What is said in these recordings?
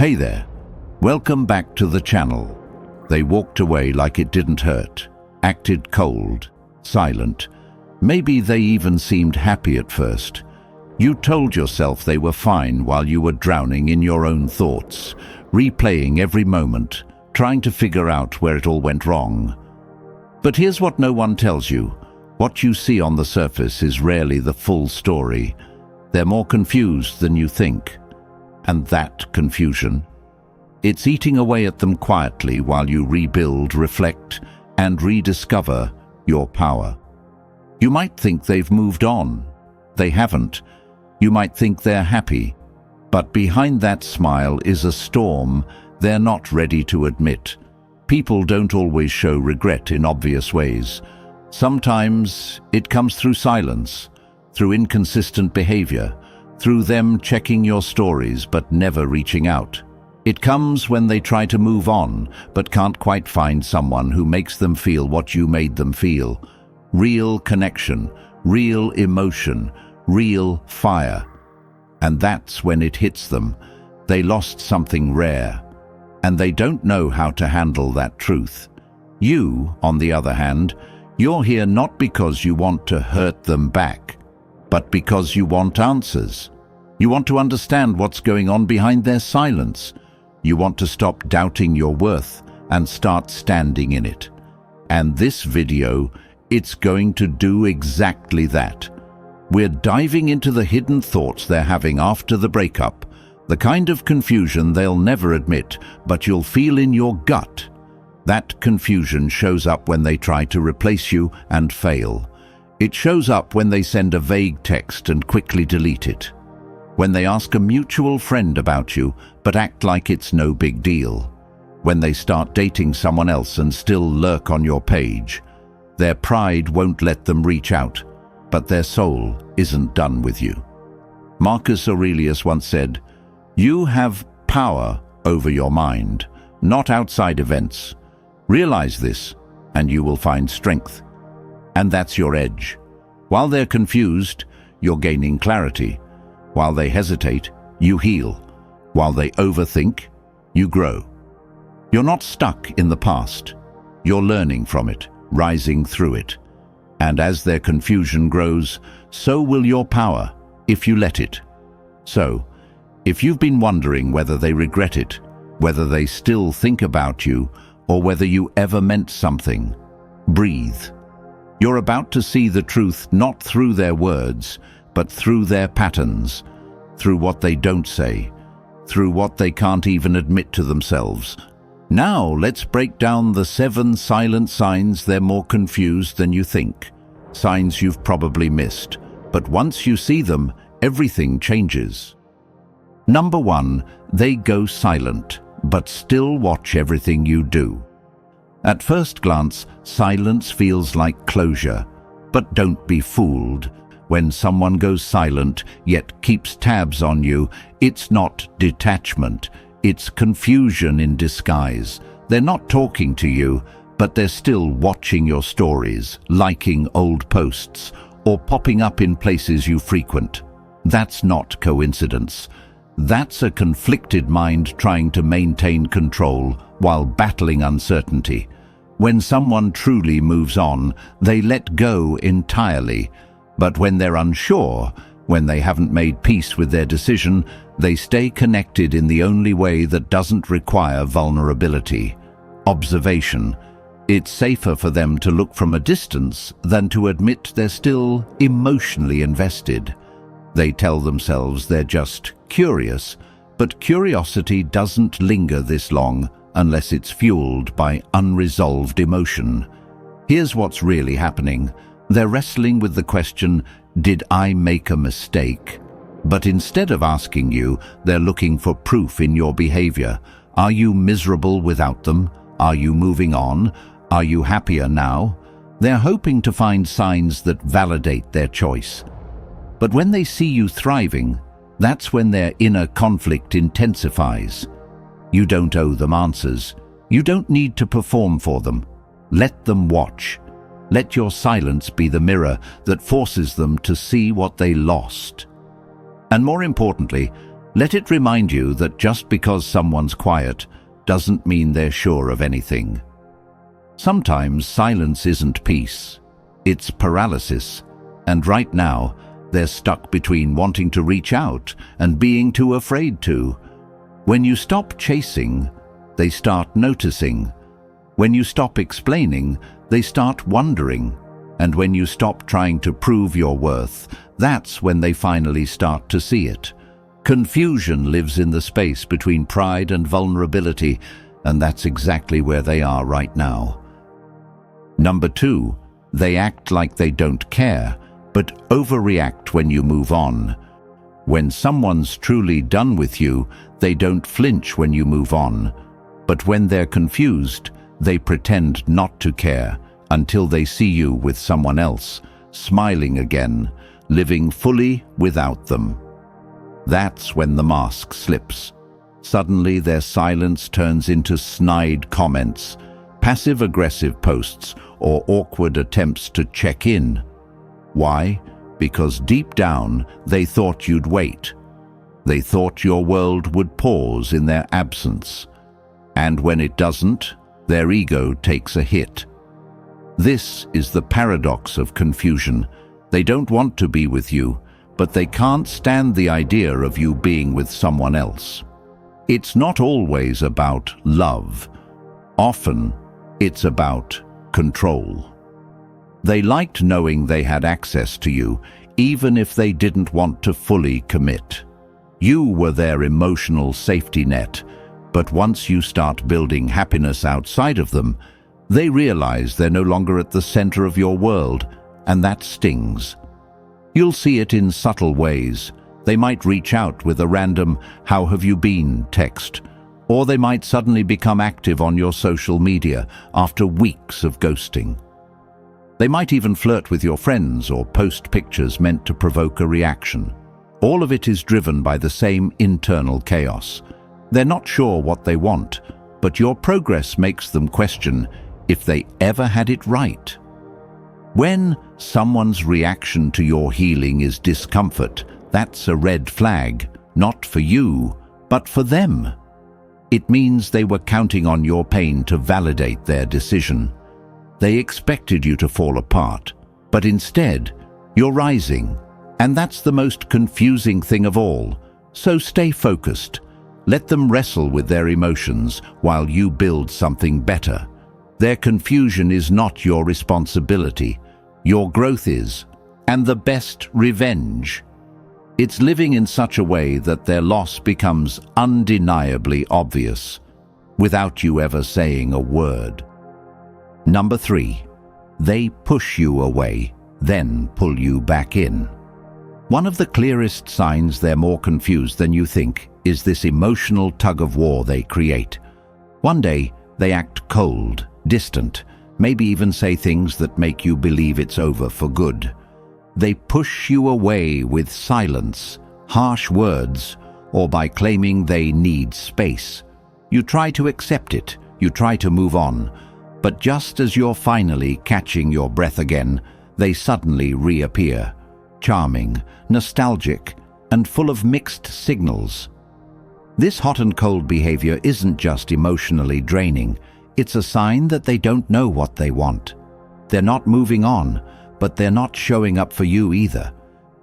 Hey there, welcome back to the channel. They walked away like it didn't hurt, acted cold, silent. Maybe they even seemed happy at first. You told yourself they were fine while you were drowning in your own thoughts, replaying every moment, trying to figure out where it all went wrong. But here's what no one tells you. What you see on the surface is rarely the full story. They're more confused than you think. And that confusion, it's eating away at them quietly while you rebuild, reflect, and rediscover your power. You might think they've moved on. They haven't. You might think they're happy. But behind that smile is a storm they're not ready to admit. People don't always show regret in obvious ways. Sometimes it comes through silence, through inconsistent behavior, through them checking your stories but never reaching out. It comes when they try to move on but can't quite find someone who makes them feel what you made them feel. Real connection, real emotion, real fire. And that's when it hits them. They lost something rare, and they don't know how to handle that truth. You, on the other hand, you're here not because you want to hurt them back, but because you want answers. You want to understand what's going on behind their silence. You want to stop doubting your worth and start standing in it. And this video, it's going to do exactly that. We're diving into the hidden thoughts they're having after the breakup, the kind of confusion they'll never admit, but you'll feel in your gut. That confusion shows up when they try to replace you and fail. It shows up when they send a vague text and quickly delete it. When they ask a mutual friend about you, but act like it's no big deal. When they start dating someone else and still lurk on your page. Their pride won't let them reach out, but their soul isn't done with you. Marcus Aurelius once said, "You have power over your mind, not outside events. Realize this, and you will find strength." And that's your edge. While they're confused, you're gaining clarity. While they hesitate, you heal. While they overthink, you grow. You're not stuck in the past. You're learning from it, rising through it. And as their confusion grows, so will your power, if you let it. So, if you've been wondering whether they regret it, whether they still think about you, or whether you ever meant something, breathe. You're about to see the truth not through their words, but through their patterns, through what they don't say, through what they can't even admit to themselves. Now let's break down the 7 silent signs they're more confused than you think. Signs you've probably missed, but once you see them, everything changes. Number 1, they go silent, but still watch everything you do. At first glance, silence feels like closure, but don't be fooled. When someone goes silent, yet keeps tabs on you, it's not detachment, it's confusion in disguise. They're not talking to you, but they're still watching your stories, liking old posts, or popping up in places you frequent. That's not coincidence. That's a conflicted mind trying to maintain control while battling uncertainty. When someone truly moves on, they let go entirely. But when they're unsure, when they haven't made peace with their decision, they stay connected in the only way that doesn't require vulnerability: observation. It's safer for them to look from a distance than to admit they're still emotionally invested. They tell themselves they're just curious, but curiosity doesn't linger this long unless it's fueled by unresolved emotion. Here's what's really happening. They're wrestling with the question, did I make a mistake? But instead of asking you, they're looking for proof in your behavior. Are you miserable without them? Are you moving on? Are you happier now? They're hoping to find signs that validate their choice. But when they see you thriving, that's when their inner conflict intensifies. You don't owe them answers. You don't need to perform for them. Let them watch. Let your silence be the mirror that forces them to see what they lost. And more importantly, Let it remind you that just because someone's quiet doesn't mean they're sure of anything. Sometimes silence isn't peace, it's paralysis, and right now they're stuck between wanting to reach out and being too afraid to. When you stop chasing, they start noticing. When you stop explaining, they start wondering. And when you stop trying to prove your worth, that's when they finally start to see it. Confusion lives in the space between pride and vulnerability, and that's exactly where they are right now. Number 2, they act like they don't care, but overreact when you move on. When someone's truly done with you, they don't flinch when you move on. But when they're confused, they pretend not to care until they see you with someone else, smiling again, living fully without them. That's when the mask slips. Suddenly their silence turns into snide comments, passive-aggressive posts, or awkward attempts to check in. Why? Because deep down they thought you'd wait. They thought your world would pause in their absence. And when it doesn't, their ego takes a hit. This is the paradox of confusion. They don't want to be with you, but they can't stand the idea of you being with someone else. It's not always about love. Often, it's about control. They liked knowing they had access to you, even if they didn't want to fully commit. You were their emotional safety net, but once you start building happiness outside of them, they realize they're no longer at the center of your world, and that stings. You'll see it in subtle ways. They might reach out with a random "How have you been?" text, or they might suddenly become active on your social media after weeks of ghosting. They might even flirt with your friends or post pictures meant to provoke a reaction. All of it is driven by the same internal chaos. They're not sure what they want, but your progress makes them question if they ever had it right. When someone's reaction to your healing is discomfort, that's a red flag, not for you, but for them. It means they were counting on your pain to validate their decision. They expected you to fall apart, but instead, you're rising. And that's the most confusing thing of all. So stay focused. Let them wrestle with their emotions while you build something better. Their confusion is not your responsibility. Your growth is, and the best revenge. It's living in such a way that their loss becomes undeniably obvious, without you ever saying a word. Number 3, they push you away, then pull you back in. One of the clearest signs they're more confused than you think is this emotional tug-of-war they create. One day, they act cold, distant, maybe even say things that make you believe it's over for good. They push you away with silence, harsh words, or by claiming they need space. You try to accept it, you try to move on, but just as you're finally catching your breath again, they suddenly reappear, charming, nostalgic, and full of mixed signals. This hot and cold behavior isn't just emotionally draining, it's a sign that they don't know what they want. They're not moving on, but they're not showing up for you either.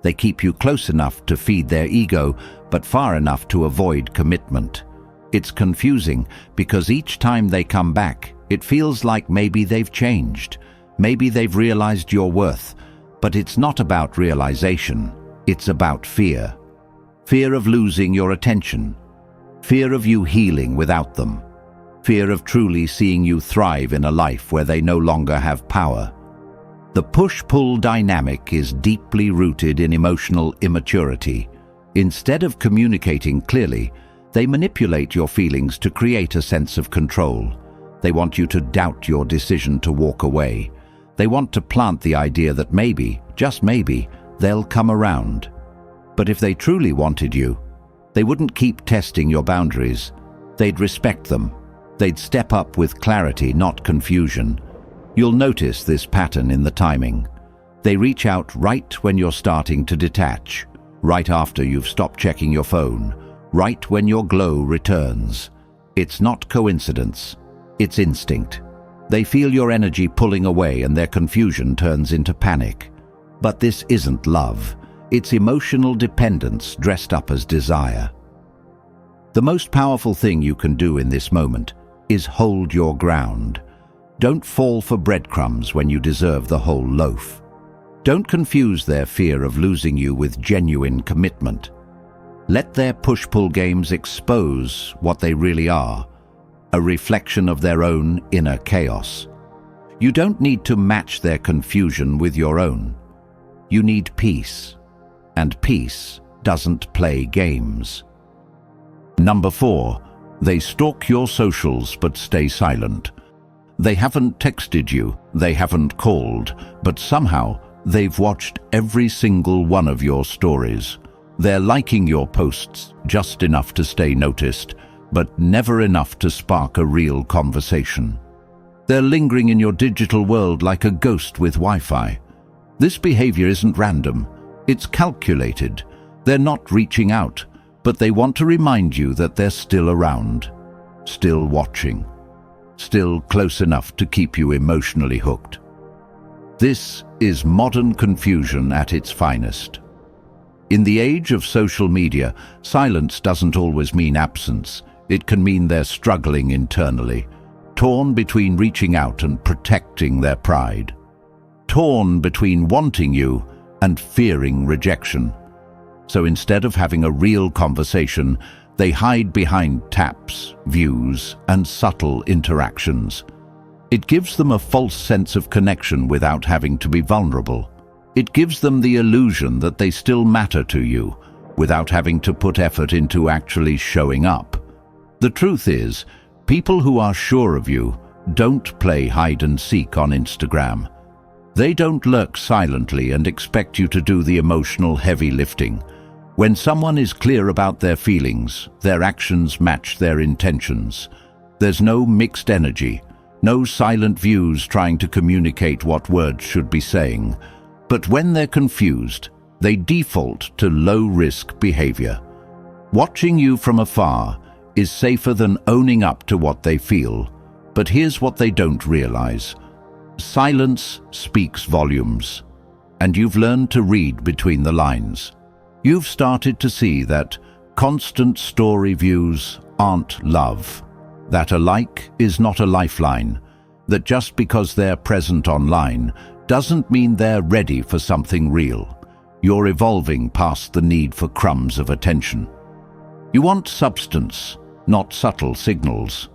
They keep you close enough to feed their ego, but far enough to avoid commitment. It's confusing because each time they come back, it feels like maybe they've changed. Maybe they've realized your worth, but it's not about realization. It's about fear. Fear of losing your attention. Fear of you healing without them. Fear of truly seeing you thrive in a life where they no longer have power. The push-pull dynamic is deeply rooted in emotional immaturity. Instead of communicating clearly, they manipulate your feelings to create a sense of control. They want you to doubt your decision to walk away. They want to plant the idea that maybe, just maybe, they'll come around. But if they truly wanted you, they wouldn't keep testing your boundaries. They'd respect them. They'd step up with clarity, not confusion. You'll notice this pattern in the timing. They reach out right when you're starting to detach, right after you've stopped checking your phone, right when your glow returns. It's not coincidence, it's instinct. They feel your energy pulling away and their confusion turns into panic. But this isn't love. It's emotional dependence dressed up as desire. The most powerful thing you can do in this moment is hold your ground. Don't fall for breadcrumbs when you deserve the whole loaf. Don't confuse their fear of losing you with genuine commitment. Let their push-pull games expose what they really are, a reflection of their own inner chaos. You don't need to match their confusion with your own. You need peace, and peace doesn't play games. Number 4, they stalk your socials but stay silent. They haven't texted you, they haven't called, but somehow they've watched every single one of your stories. They're liking your posts just enough to stay noticed, but never enough to spark a real conversation. They're lingering in your digital world like a ghost with Wi-Fi. This behavior isn't random, it's calculated. They're not reaching out, but they want to remind you that they're still around, still watching, still close enough to keep you emotionally hooked. This is modern confusion at its finest. In the age of social media, silence doesn't always mean absence. It can mean they're struggling internally, torn between reaching out and protecting their pride, torn between wanting you and fearing rejection. So instead of having a real conversation, they hide behind taps, views, and subtle interactions. It gives them a false sense of connection without having to be vulnerable. It gives them the illusion that they still matter to you, without having to put effort into actually showing up. The truth is, people who are sure of you don't play hide and seek on Instagram. They don't lurk silently and expect you to do the emotional heavy lifting. When someone is clear about their feelings, their actions match their intentions. There's no mixed energy, no silent views trying to communicate what words should be saying. But when they're confused, they default to low-risk behavior. Watching you from afar is safer than owning up to what they feel. But here's what they don't realize. Silence speaks volumes, and you've learned to read between the lines. You've started to see that constant story views aren't love, that a like is not a lifeline, that just because they're present online doesn't mean they're ready for something real. You're evolving past the need for crumbs of attention. You want substance, not subtle signals.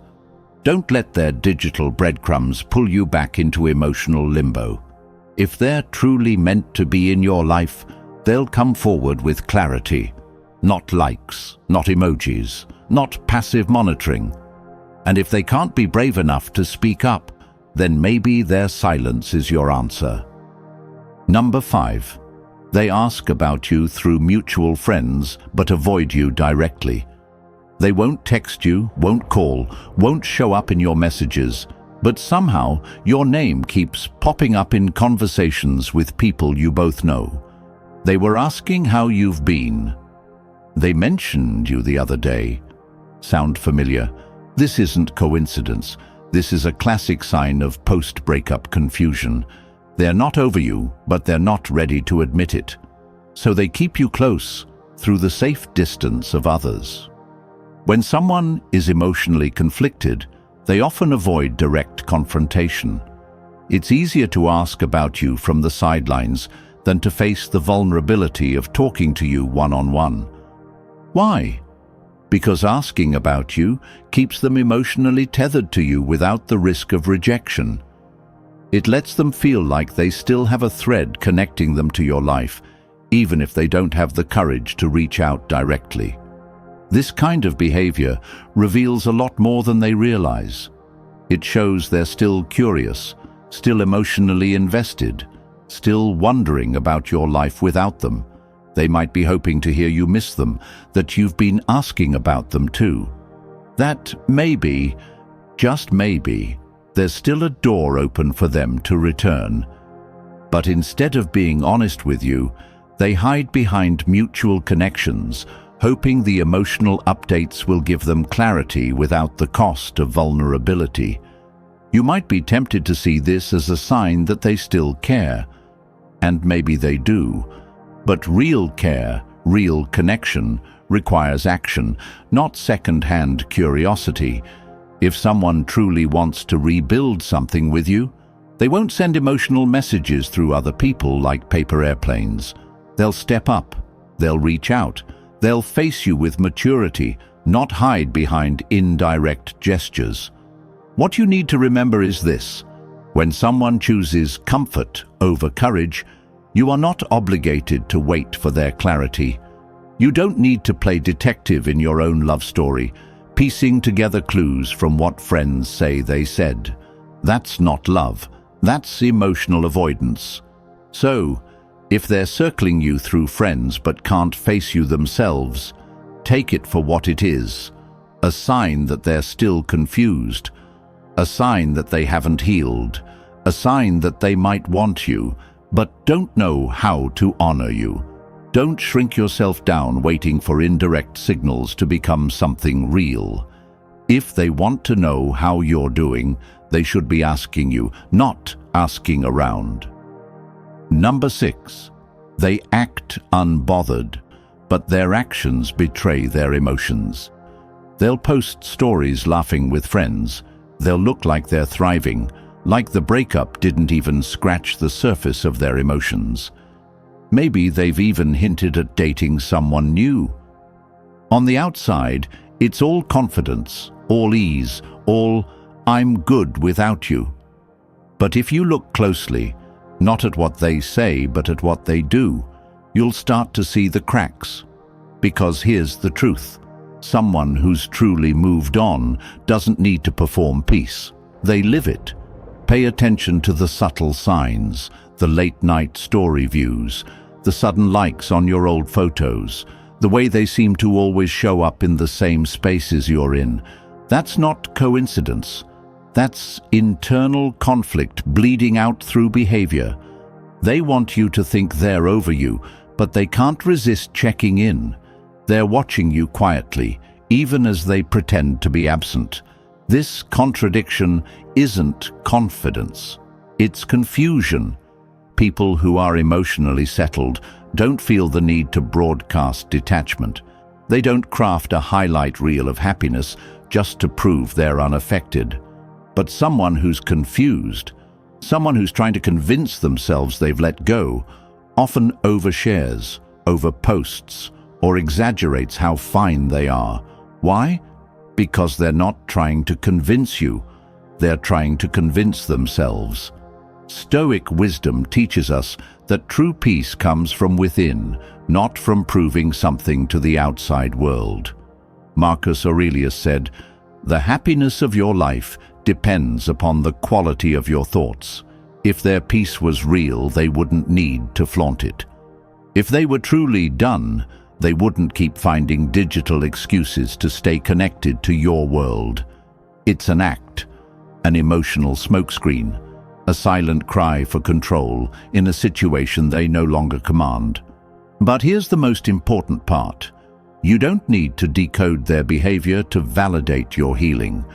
Don't let their digital breadcrumbs pull you back into emotional limbo. If they're truly meant to be in your life, they'll come forward with clarity, not likes, not emojis, not passive monitoring. And if they can't be brave enough to speak up, then maybe their silence is your answer. Number 5. They ask about you through mutual friends, but avoid you directly. They won't text you, won't call, won't show up in your messages, but somehow your name keeps popping up in conversations with people you both know. They were asking how you've been. They mentioned you the other day. Sound familiar? This isn't coincidence. This is a classic sign of post-breakup confusion. They're not over you, but they're not ready to admit it. So they keep you close through the safe distance of others. When someone is emotionally conflicted, they often avoid direct confrontation. It's easier to ask about you from the sidelines than to face the vulnerability of talking to you one-on-one. Why? Because asking about you keeps them emotionally tethered to you without the risk of rejection. It lets them feel like they still have a thread connecting them to your life, even if they don't have the courage to reach out directly. This kind of behavior reveals a lot more than they realize. It shows they're still curious, still emotionally invested, still wondering about your life without them. They might be hoping to hear you miss them, that you've been asking about them too. That maybe, just maybe, there's still a door open for them to return. But instead of being honest with you, they hide behind mutual connections, hoping the emotional updates will give them clarity without the cost of vulnerability. You might be tempted to see this as a sign that they still care, and maybe they do. But real care, real connection, requires action, not second-hand curiosity. If someone truly wants to rebuild something with you, they won't send emotional messages through other people like paper airplanes. They'll step up, they'll reach out, they'll face you with maturity, not hide behind indirect gestures. What you need to remember is this: when someone chooses comfort over courage, you are not obligated to wait for their clarity. You don't need to play detective in your own love story, piecing together clues from what friends say they said. That's not love. That's emotional avoidance. So, if they're circling you through friends but can't face you themselves, take it for what it is: a sign that they're still confused, a sign that they haven't healed, a sign that they might want you, but don't know how to honor you. Don't shrink yourself down waiting for indirect signals to become something real. If they want to know how you're doing, they should be asking you, not asking around. Number 6. They act unbothered, but their actions betray their emotions. They'll post stories laughing with friends. They'll look like they're thriving, like the breakup didn't even scratch the surface of their emotions. Maybe they've even hinted at dating someone new. On the outside, it's all confidence, all ease, all "I'm good without you." But if you look closely, not at what they say but at what they do, you'll start to see the cracks. Because here's the truth: someone who's truly moved on doesn't need to perform peace. They live it. Pay attention to the subtle signs, the late-night story views, the sudden likes on your old photos, the way they seem to always show up in the same spaces you're in. That's not coincidence. That's internal conflict bleeding out through behavior. They want you to think they're over you, but they can't resist checking in. They're watching you quietly, even as they pretend to be absent. This contradiction isn't confidence. It's confusion. People who are emotionally settled don't feel the need to broadcast detachment. They don't craft a highlight reel of happiness just to prove they're unaffected. But someone who's confused, someone who's trying to convince themselves they've let go, often overshares, overposts, or exaggerates how fine they are. Why? Because they're not trying to convince you, they're trying to convince themselves. Stoic wisdom teaches us that true peace comes from within, not from proving something to the outside world. Marcus Aurelius said, "The happiness of your life depends upon the quality of your thoughts. If their peace was real, they wouldn't need to flaunt it. If they were truly done, they wouldn't keep finding digital excuses to stay connected to your world." It's an act, an emotional smokescreen, a silent cry for control in a situation they no longer command. But here's the most important part. You don't need to decode their behavior to validate your healing.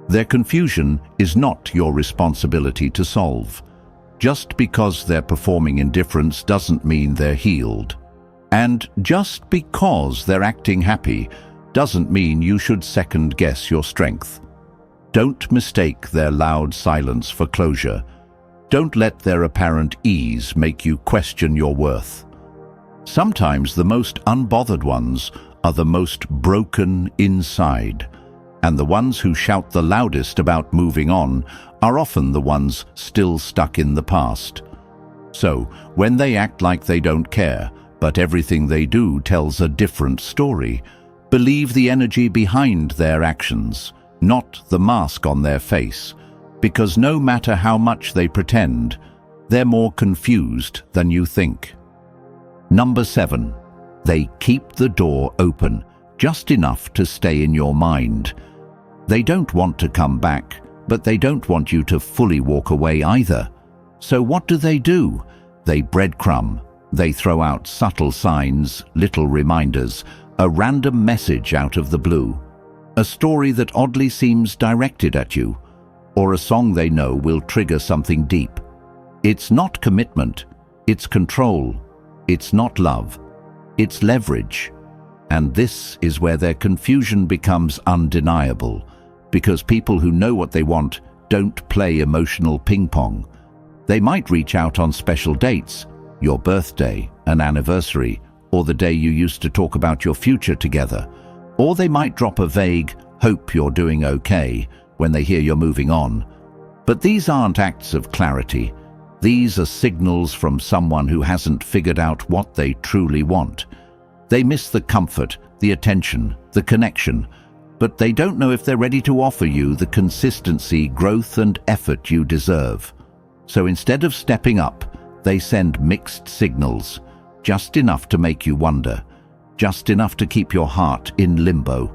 Their confusion is not your responsibility to solve. Just because they're performing indifference doesn't mean they're healed. And just because they're acting happy doesn't mean you should second-guess your strength. Don't mistake their loud silence for closure. Don't let their apparent ease make you question your worth. Sometimes the most unbothered ones are the most broken inside, and the ones who shout the loudest about moving on are often the ones still stuck in the past. So, when they act like they don't care, but everything they do tells a different story, believe the energy behind their actions, not the mask on their face, because no matter how much they pretend, they're more confused than you think. Number 7. They keep the door open, just enough to stay in your mind. They don't want to come back, but they don't want you to fully walk away either. So what do? They breadcrumb. They throw out subtle signs, little reminders, A random message out of the blue. A story that oddly seems directed at you, or a song they know will trigger something deep. It's not commitment, it's control. It's not love, it's leverage. And this is where their confusion becomes undeniable, because people who know what they want don't play emotional ping pong. They might reach out on special dates, your birthday, an anniversary, or the day you used to talk about your future together. Or they might drop a vague, "hope you're doing okay," when they hear you're moving on. But these aren't acts of clarity. These are signals from someone who hasn't figured out what they truly want. They miss the comfort, the attention, the connection, but they don't know if they're ready to offer you the consistency, growth, and effort you deserve. So instead of stepping up, they send mixed signals, just enough to make you wonder, just enough to keep your heart in limbo.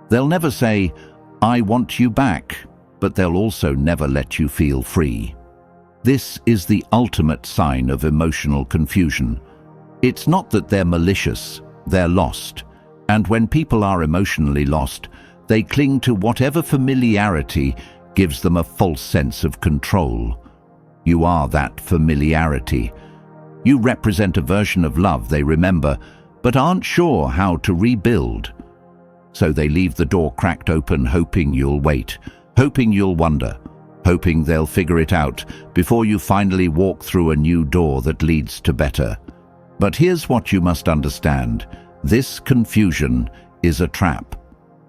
They'll never say, "I want you back," but they'll also never let you feel free. This is the ultimate sign of emotional confusion. It's not that they're malicious, they're lost. And when people are emotionally lost, they cling to whatever familiarity gives them a false sense of control. You are that familiarity. You represent a version of love they remember, but aren't sure how to rebuild. So they leave the door cracked open, hoping you'll wait, hoping you'll wonder, hoping they'll figure it out before you finally walk through a new door that leads to better. But here's what you must understand. This confusion is a trap.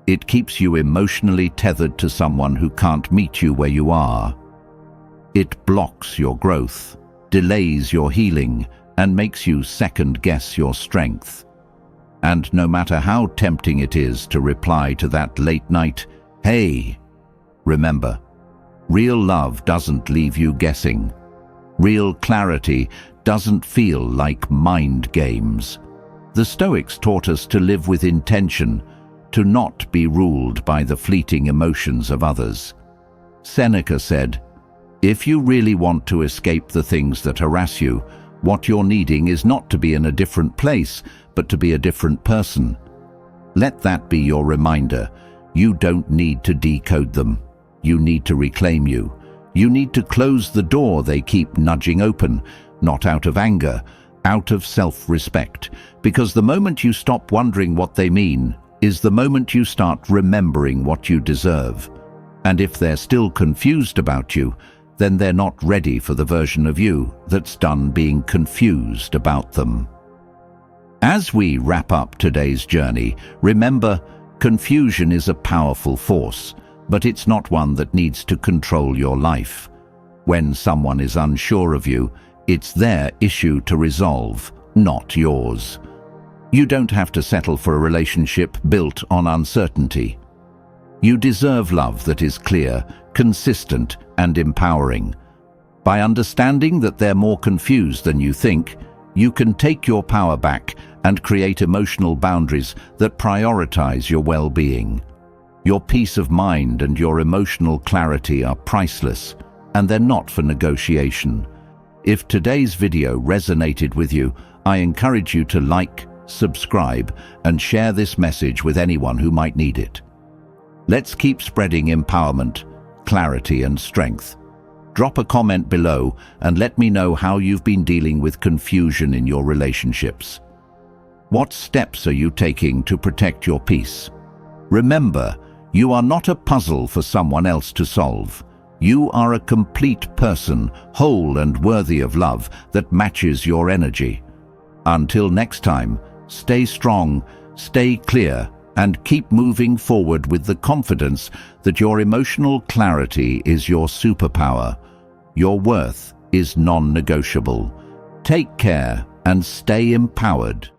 It keeps you emotionally tethered to someone who can't meet you where you are. It blocks your growth, delays your healing, and makes you second-guess your strength. And no matter how tempting it is to reply to that late-night, "Hey," remember, real love doesn't leave you guessing. Real clarity doesn't feel like mind games. The Stoics taught us to live with intention, to not be ruled by the fleeting emotions of others. Seneca said, "If you really want to escape the things that harass you, what you're needing is not to be in a different place, but to be a different person." Let that be your reminder. You don't need to decode them. You need to reclaim you. You need to close the door they keep nudging open, not out of anger, out of self-respect. Because the moment you stop wondering what they mean is the moment you start remembering what you deserve. And if they're still confused about you, then they're not ready for the version of you that's done being confused about them. As we wrap up today's journey, remember, confusion is a powerful force, but it's not one that needs to control your life. When someone is unsure of you, it's their issue to resolve, not yours. You don't have to settle for a relationship built on uncertainty. You deserve love that is clear, consistent, and empowering. By understanding that they're more confused than you think, you can take your power back and create emotional boundaries that prioritize your well-being. Your peace of mind and your emotional clarity are priceless, and they're not for negotiation. If today's video resonated with you, I encourage you to like, subscribe, and share this message with anyone who might need it. Let's keep spreading empowerment, clarity, and strength. Drop a comment below and let me know how you've been dealing with confusion in your relationships. What steps are you taking to protect your peace? Remember, you are not a puzzle for someone else to solve. You are a complete person, whole and worthy of love that matches your energy. Until next time, stay strong, stay clear, and keep moving forward with the confidence that your emotional clarity is your superpower. Your worth is non-negotiable. Take care and stay empowered.